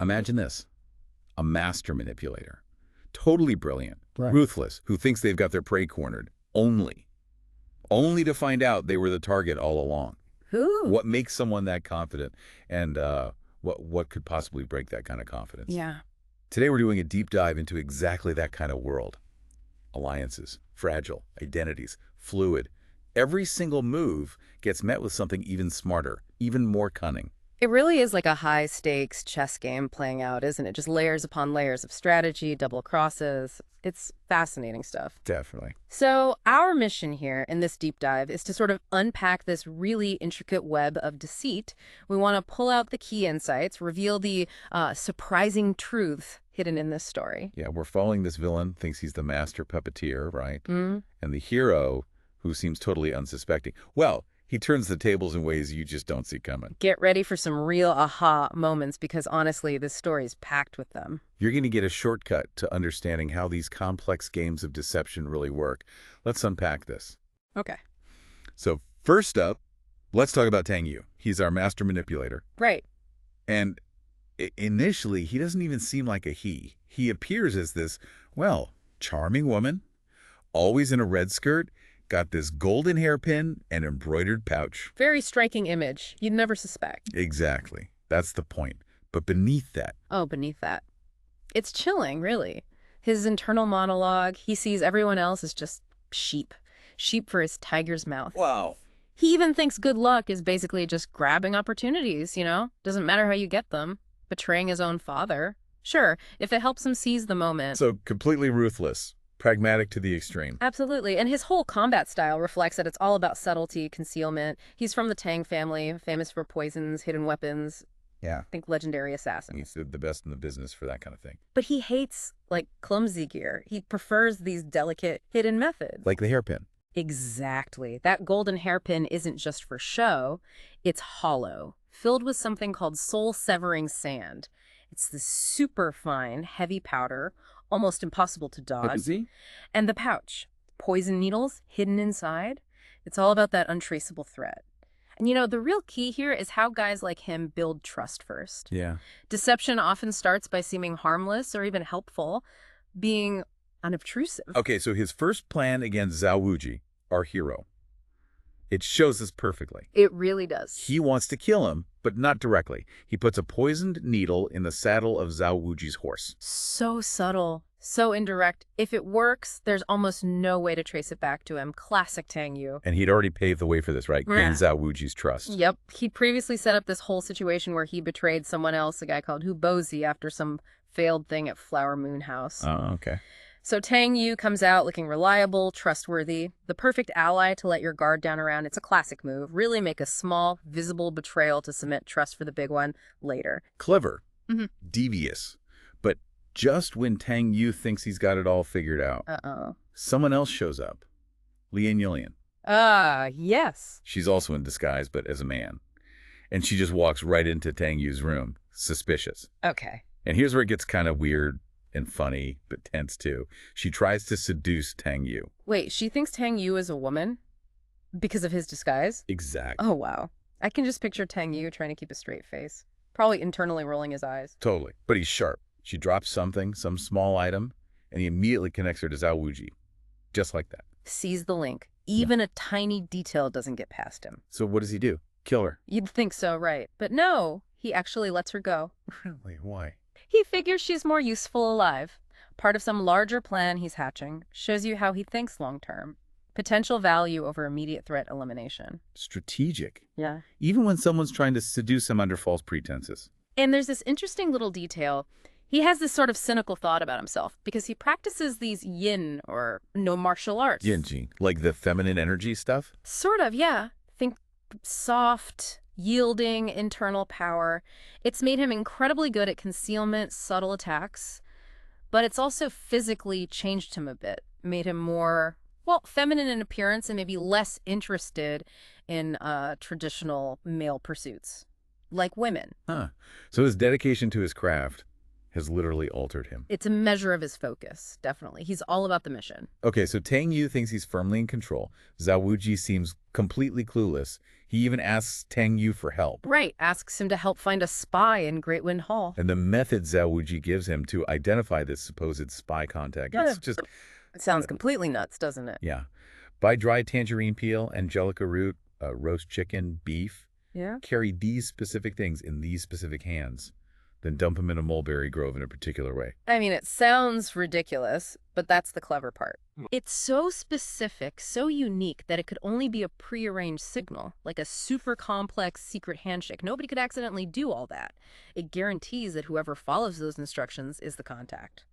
Imagine this, a master manipulator. Totally brilliant, Right. ruthless, who thinks they've got their prey cornered. Only to find out they were the target all along. Who? What makes someone that confident, and what could possibly break that kind of confidence? Yeah. Today we're doing a deep dive into exactly that kind of world. Alliances, fragile, identities, fluid. Every single move gets met with something even smarter, even more cunning. It really is like a high-stakes chess game playing out, isn't it? Just layers upon layers of strategy, double crosses. It's fascinating stuff. Definitely. So our mission here in this deep dive is to sort of unpack this really intricate web of deceit. We want to pull out the key insights, reveal the surprising truth hidden in this story. Yeah, we're following this villain, thinks he's the master puppeteer, right? Mm. And the hero, who seems totally unsuspecting. Well, he turns the tables in ways you just don't see coming. Get ready for some real aha moments because honestly, this story is packed with them. You're going to get a shortcut to understanding how these complex games of deception really work. Let's unpack this. Okay. So first up, let's talk about Tang Yu. He's our master manipulator. Right. And initially, he doesn't even seem like a he. He appears as this, well, charming woman, always in a red skirt, got this golden hairpin and embroidered pouch. Very striking image. You'd never suspect. Exactly. That's the point. But beneath that, Oh, beneath that. It's chilling, really. His internal monologue, he sees everyone else as just sheep. Sheep for his tiger's mouth. wow. He even thinks good luck is basically just grabbing opportunities, Doesn't matter how you get them. Betraying his own father. Sure, if it helps him seize the moment. So completely ruthless, pragmatic to the extreme. Absolutely. And his whole combat style reflects that it's all about subtlety, concealment. He's from the Tang family, famous for poisons, hidden weapons. Yeah. Think legendary assassin. He's the best in the business for that kind of thing. But he hates, clumsy gear. He prefers these delicate, hidden methods. Like the hairpin. Exactly. That golden hairpin isn't just for show. It's hollow, filled with something called soul-severing sand. It's this super fine, heavy powder, almost impossible to dodge. See? And the pouch, poison needles hidden inside. It's all about that untraceable threat. And the real key here is how guys like him build trust first. Yeah. Deception often starts by seeming harmless or even helpful, being unobtrusive. Okay, so his first plan against Zhao Wuji, our hero, it shows us perfectly. It really does. He wants to kill him, but not directly. He puts a poisoned needle in the saddle of Zhao Wuji's horse. So subtle, so indirect. If it works, there's almost no way to trace it back to him. Classic Tang Yu. And he'd already paved the way for this, right? Yeah. Gained Zhao Wuji's trust. Yep. He'd previously set up this whole situation where he betrayed someone else, a guy called Hu Bozi, after some failed thing at Flower Moon House. Oh, okay. So Tang Yu comes out looking reliable, trustworthy, the perfect ally to let your guard down around. It's a classic move. Really make a small, visible betrayal to cement trust for the big one later. Clever. Mhm. Devious. But just when Tang Yu thinks he's got it all figured out, Uh-oh. someone else shows up. Lian Yulian. Yes. She's also in disguise, but as a man. And she just walks right into Tang Yu's room. Suspicious. Okay. And here's where it gets kind of weird and funny, but tense too. She tries to seduce Tang Yu. Wait, she thinks Tang Yu is a woman? Because of his disguise? Exactly. Oh, wow. I can just picture Tang Yu trying to keep a straight face. Probably internally rolling his eyes. Totally. But he's sharp. She drops something, some small item, and he immediately connects her to Zhao Wuji. Just like that. Sees the link. Even a tiny detail doesn't get past him. So what does he do? Kill her. You'd think so, right? But no, he actually lets her go. Really? Why? He figures she's more useful alive. Part of some larger plan he's hatching. Shows you how he thinks long-term. Potential value over immediate threat elimination. Strategic. Yeah. Even when someone's trying to seduce him under false pretenses. And there's this interesting little detail. He has this sort of cynical thought about himself because he practices these yin or no martial arts. Yinji. Like the feminine energy stuff? Sort of, yeah. Think soft, yielding internal power. It's made him incredibly good at concealment, subtle attacks, but it's also physically changed him a bit, made him more, feminine in appearance and maybe less interested in traditional male pursuits, like women. Huh. So his dedication to his craft has literally altered him. It's a measure of his focus, definitely. He's all about the mission. Okay, so Tang Yu thinks he's firmly in control. Zhao Wuji seems completely clueless. He even asks Tang Yu for help. Right, asks him to help find a spy in Great Wind Hall. And the method Zhao Wuji gives him to identify this supposed spy contact, it's just, It sounds completely nuts, doesn't it? yeah. Buy dried tangerine peel, angelica root, roast chicken, beef. Yeah? Carry these specific things in these specific hands. Then dump them in a mulberry grove in a particular way. I mean, it sounds ridiculous, but that's the clever part. It's so specific, so unique, that it could only be a prearranged signal, like a super complex secret handshake. Nobody could accidentally do all that. It guarantees that whoever follows those instructions is the contact.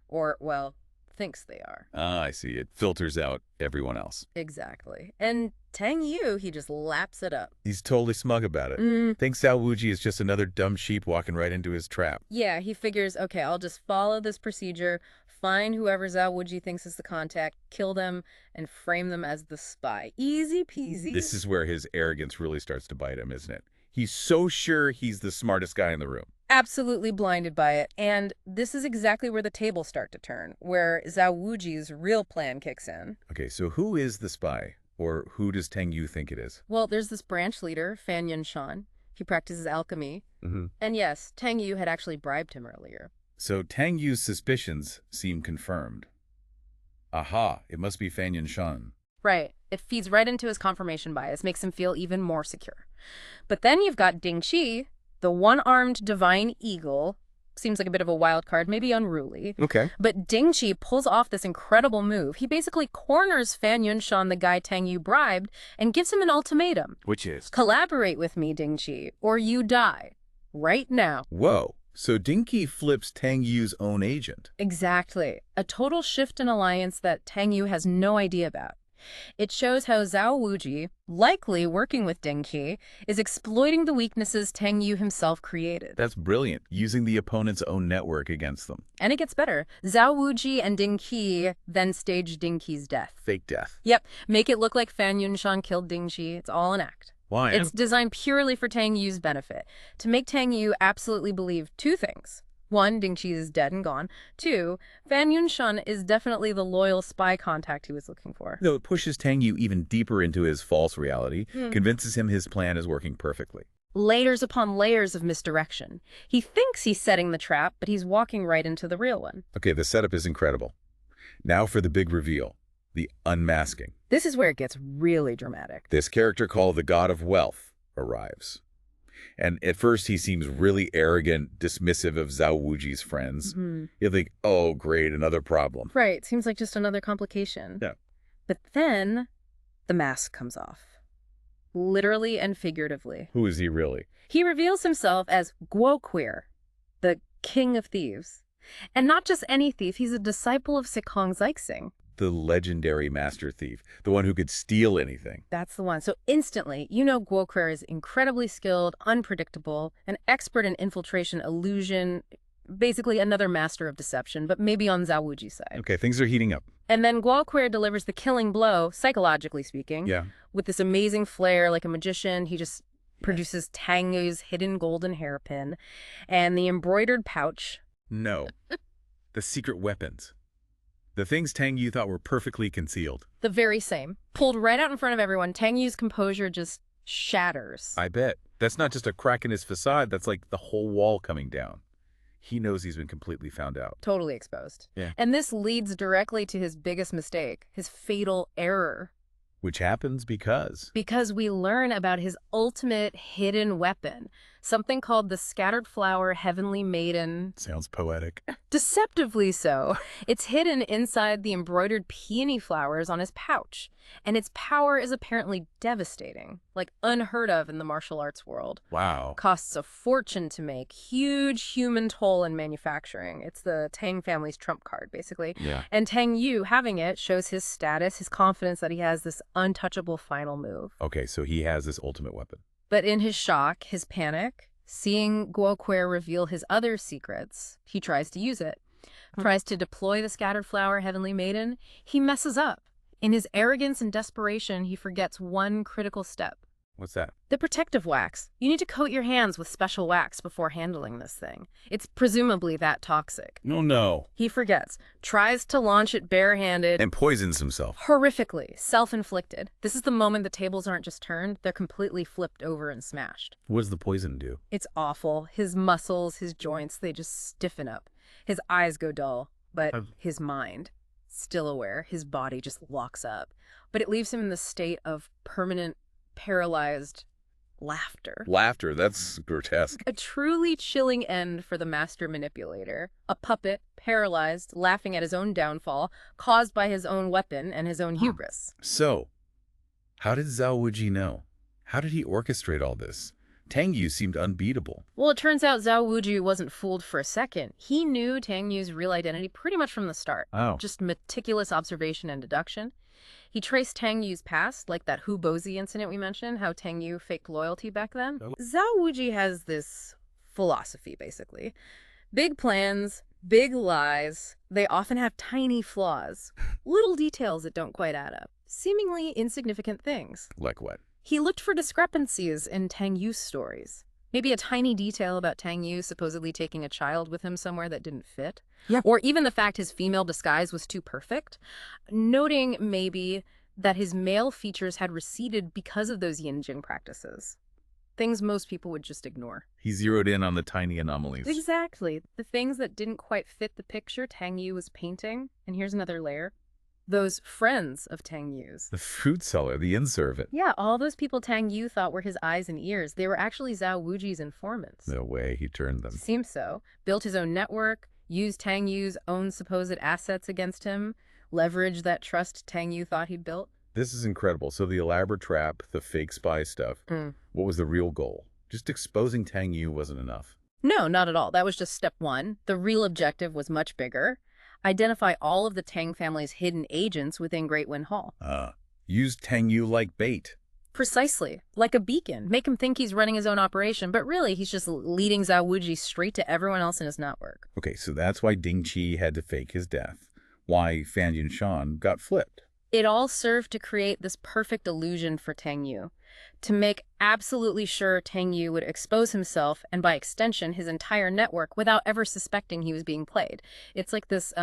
Or, well, thinks they are. Ah, I see. It filters out everyone else. Exactly. And Tang Yu, he just laps it up. He's totally smug about it. Thinks Zhao Wuji is just another dumb sheep walking right into his trap. Yeah, he figures, okay, I'll just follow this procedure, find whoever Zhao Wuji thinks is the contact, kill them, and frame them as the spy. Easy peasy. This is where his arrogance really starts to bite him, isn't it? He's so sure he's the smartest guy in the room. Absolutely blinded by it. And this is exactly where the tables start to turn, where Zhao Wuji's real plan kicks in. Okay, so who is the spy? Or who does Tang Yu think it is? Well, there's this branch leader, Fan Yunshan. He practices alchemy. And yes, Tang Yu had actually bribed him earlier. So Tang Yu's suspicions seem confirmed. Aha, it must be Fan Yunshan. Right. It feeds right into his confirmation bias, makes him feel even more secure. But then you've got Ding Qi, the one-armed divine eagle. Seems like a bit of a wild card, maybe unruly. Okay. But Ding Qi pulls off this incredible move. He basically corners Fan Yunshan, the guy Tang Yu bribed, and gives him an ultimatum. Which is? Collaborate with me, Ding Qi, or you die. Right now. Whoa. So Dinky flips Tang Yu's own agent. Exactly. A total shift in alliance that Tang Yu has no idea about. It shows how Zhao Wuji, likely working with Ding Qi, is exploiting the weaknesses Tang Yu himself created. That's brilliant, using the opponent's own network against them. And it gets better. Zhao Wuji and Ding Qi then stage Ding Qi's death. Fake death. Yep, make it look like Fan Yunshan killed Ding Qi. It's all an act. Why? It's designed purely for Tang Yu's benefit, to make Tang Yu absolutely believe two things. One, Ding Qi is dead and gone. Two, Fan Yunshan is definitely the loyal spy contact he was looking for. No, it pushes Tang Yu even deeper into his false reality, convinces him his plan is working perfectly. Layers upon layers of misdirection. He thinks he's setting the trap, but he's walking right into the real one. Okay, the setup is incredible. Now for the big reveal, the unmasking. This is where it gets really dramatic. This character called the God of Wealth arrives. And at first he seems really arrogant, dismissive of Zhao Wuji's friends. You think, oh, great, another problem. Right, seems like just another complication. Yeah. But then the mask comes off. Literally and figuratively. Who is he really? He reveals himself as Guo Queer, the king of thieves. And not just any thief, he's a disciple of Sikong Zixing. The legendary master thief, the one who could steal anything. That's the one. So instantly, you know Guo Queer is incredibly skilled, unpredictable, an expert in infiltration, illusion, basically another master of deception, but maybe on Zhao Wuji's side. Okay, things are heating up. And then Guo Queer delivers the killing blow, psychologically speaking. Yeah. With this amazing flair, like a magician. He just produces Tang Yu's hidden golden hairpin and the embroidered pouch. No. The secret weapons. The things Tang Yu thought were perfectly concealed. The very same. Pulled right out in front of everyone, Tang Yu's composure just shatters. I bet. That's not just a crack in his facade, that's like the whole wall coming down. He knows he's been completely found out. Totally exposed. Yeah. And this leads directly to his biggest mistake, his fatal error. Which happens because... Because we learn about his ultimate hidden weapon, something called the Scattered Flower Heavenly Maiden. Sounds poetic. Deceptively so. It's hidden inside the embroidered peony flowers on his pouch. And its power is apparently devastating, like unheard of in the martial arts world. Wow. Costs a fortune to make, huge human toll in manufacturing. It's the Tang family's trump card, basically. Yeah. And Tang Yu having it shows his status, his confidence that he has this untouchable final move. Okay, so he has this ultimate weapon. But in his shock, his panic, seeing Guo Queer reveal his other secrets, he tries to use it. Tries to deploy the Scattered Flower Heavenly Maiden. He messes up. In his arrogance and desperation, he forgets one critical step. What's that? The protective wax. You need to coat your hands with special wax before handling this thing. It's presumably that toxic. No, no. He forgets, tries to launch it barehanded. And poisons himself. Horrifically, self-inflicted. This is the moment the tables aren't just turned, they're completely flipped over and smashed. What does the poison do? It's awful. His muscles, his joints, they just stiffen up. His eyes go dull, but his mind, still aware, his body just locks up. But it leaves him in the state of permanent, paralyzed laughter. Laughter, that's grotesque. A truly chilling end for the master manipulator. A puppet, paralyzed, laughing at his own downfall, caused by his own weapon and his own hubris. So, how did Zhao Wuji know? How did he orchestrate all this? Tang Yu seemed unbeatable. Well, it turns out Zhao Wuji wasn't fooled for a second. He knew Tang Yu's real identity pretty much from the start. Oh. Just meticulous observation and deduction. He traced Tang Yu's past, like that Hu Bozi incident we mentioned, how Tang Yu faked loyalty back then. Zhao Wuji has this philosophy, basically. Big plans, big lies. They often have tiny flaws. Little details that don't quite add up. Seemingly insignificant things. Like what? He looked for discrepancies in Tang Yu's stories. Maybe a tiny detail about Tang Yu supposedly taking a child with him somewhere that didn't fit. Yeah. Or even the fact his female disguise was too perfect. Noting, maybe, that his male features had receded because of those yin-jing practices. Things most people would just ignore. He zeroed in on the tiny anomalies. Exactly. The things that didn't quite fit the picture Tang Yu was painting. And here's another layer. Those friends of Tang Yu's. The fruit seller, the inn-servant. Yeah, all those people Tang Yu thought were his eyes and ears, they were actually Zhao Wuji's informants. No way he turned them. Seems so. Built his own network, used Tang Yu's own supposed assets against him, leveraged that trust Tang Yu thought he'd built. This is incredible. So the elaborate trap, the fake spy stuff, what was the real goal? Just exposing Tang Yu wasn't enough. No, not at all. That was just step one. The real objective was much bigger. Identify all of the Tang family's hidden agents within Great Wind Hall. Use Tang Yu like bait. Precisely. Like a beacon. Make him think he's running his own operation, but really he's just leading Zhao Wuji straight to everyone else in his network. Okay, so that's why Ding Qi had to fake his death. Why Fan Yunshan got flipped. It all served to create this perfect illusion for Tang Yu. To make absolutely sure Tang Yu would expose himself, and by extension, his entire network, without ever suspecting he was being played. It's like this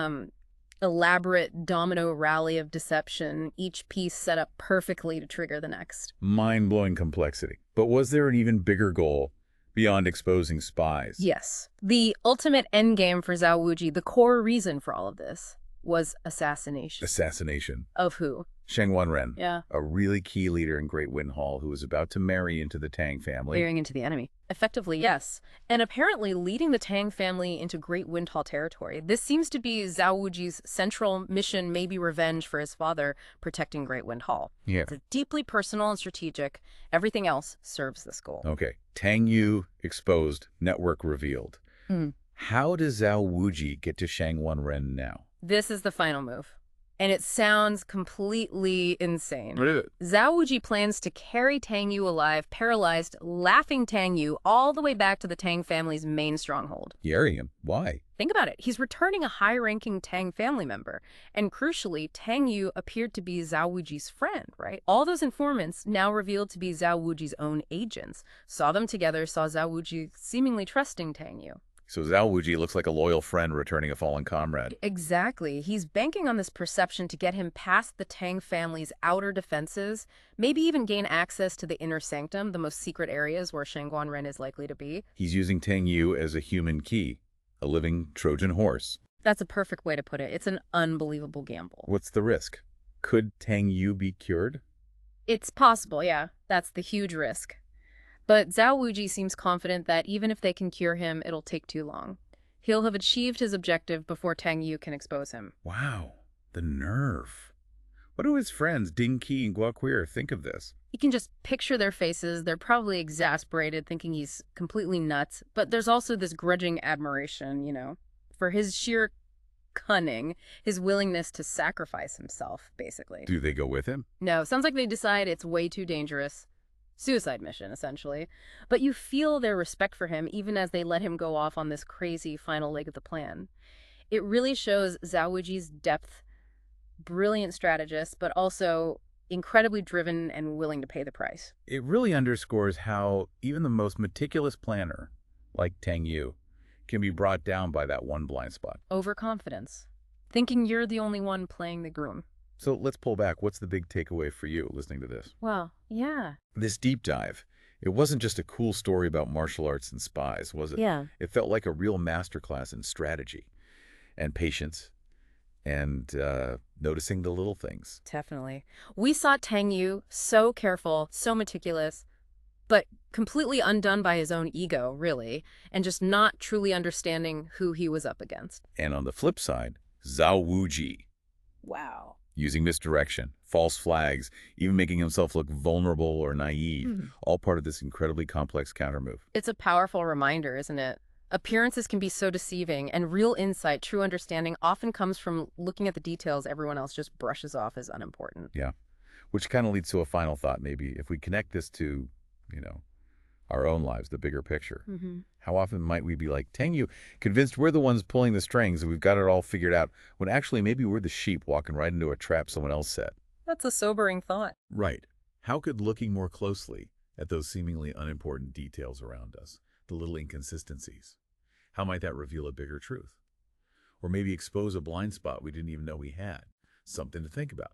elaborate domino rally of deception, each piece set up perfectly to trigger the next. Mind-blowing complexity. But was there an even bigger goal beyond exposing spies? Yes. The ultimate endgame for Zhao Wuji, the core reason for all of this, was assassination. Assassination. Of who? Sheng Wanren. Yeah. A really key leader in Great Wind Hall who was about to marry into the Tang family. Marrying into the enemy. Effectively, yes. And apparently leading the Tang family into Great Wind Hall territory. This seems to be Zhao Wuji's central mission, maybe revenge for his father, protecting Great Wind Hall. Yeah. It's deeply personal and strategic. Everything else serves this goal. Okay. Tang Yu exposed, network revealed. How does Zhao Wuji get to Sheng Wanren now? This is the final move. And it sounds completely insane. What is it? Zhao Wuji plans to carry Tang Yu alive, paralyzed, laughing Tang Yu, all the way back to the Tang family's main stronghold. Carry him? Why? Think about it. He's returning a high-ranking Tang family member. And crucially, Tang Yu appeared to be Zhao Wuji's friend, right? All those informants, now revealed to be Zhao Wuji's own agents, saw them together, saw Zhao Wuji seemingly trusting Tang Yu. So Zhao Wuji looks like a loyal friend returning a fallen comrade. Exactly. He's banking on this perception to get him past the Tang family's outer defenses, maybe even gain access to the inner sanctum, the most secret areas where Sheng Wanren is likely to be. He's using Tang Yu as a human key, a living Trojan horse. That's a perfect way to put it. It's an unbelievable gamble. What's the risk? Could Tang Yu be cured? It's possible, yeah. That's the huge risk. But Zhao Wuji seems confident that even if they can cure him, it'll take too long. He'll have achieved his objective before Tang Yu can expose him. Wow, the nerve. What do his friends, Ding Qi and Guoquir, think of this? You can just picture their faces. They're probably exasperated, thinking he's completely nuts. But there's also this grudging admiration, you know, for his sheer cunning, his willingness to sacrifice himself, basically. Do they go with him? No, sounds like they decide it's way too dangerous. Suicide mission, essentially. But you feel their respect for him even as they let him go off on this crazy final leg of the plan. It really shows Zhao Wuji's depth, brilliant strategist, but also incredibly driven and willing to pay the price. It really underscores how even the most meticulous planner, like Tang Yu, can be brought down by that one blind spot. Overconfidence. Thinking you're the only one playing the groom. So let's pull back. What's the big takeaway for you listening to this? Well, yeah. This deep dive, it wasn't just a cool story about martial arts and spies, was it? Yeah. It felt like a real masterclass in strategy and patience and noticing the little things. Definitely. We saw Tang Yu so careful, so meticulous, but completely undone by his own ego, really, and just not truly understanding who he was up against. And on the flip side, Zhao Wuji, Wow. using misdirection, false flags, even making himself look vulnerable or naive, all part of this incredibly complex countermove. It's a powerful reminder, isn't it? Appearances can be so deceiving, and real insight, true understanding, often comes from looking at the details everyone else just brushes off as unimportant. Yeah, which kind of leads to a final thought, maybe. If we connect this to, our own lives, the bigger picture, how often might we be like Tang Yu, convinced we're the ones pulling the strings and we've got it all figured out, when actually maybe we're the sheep walking right into a trap someone else set? That's a sobering thought. Right. How could looking more closely at those seemingly unimportant details around us, the little inconsistencies, how might that reveal a bigger truth? Or maybe expose a blind spot we didn't even know we had? Something to think about.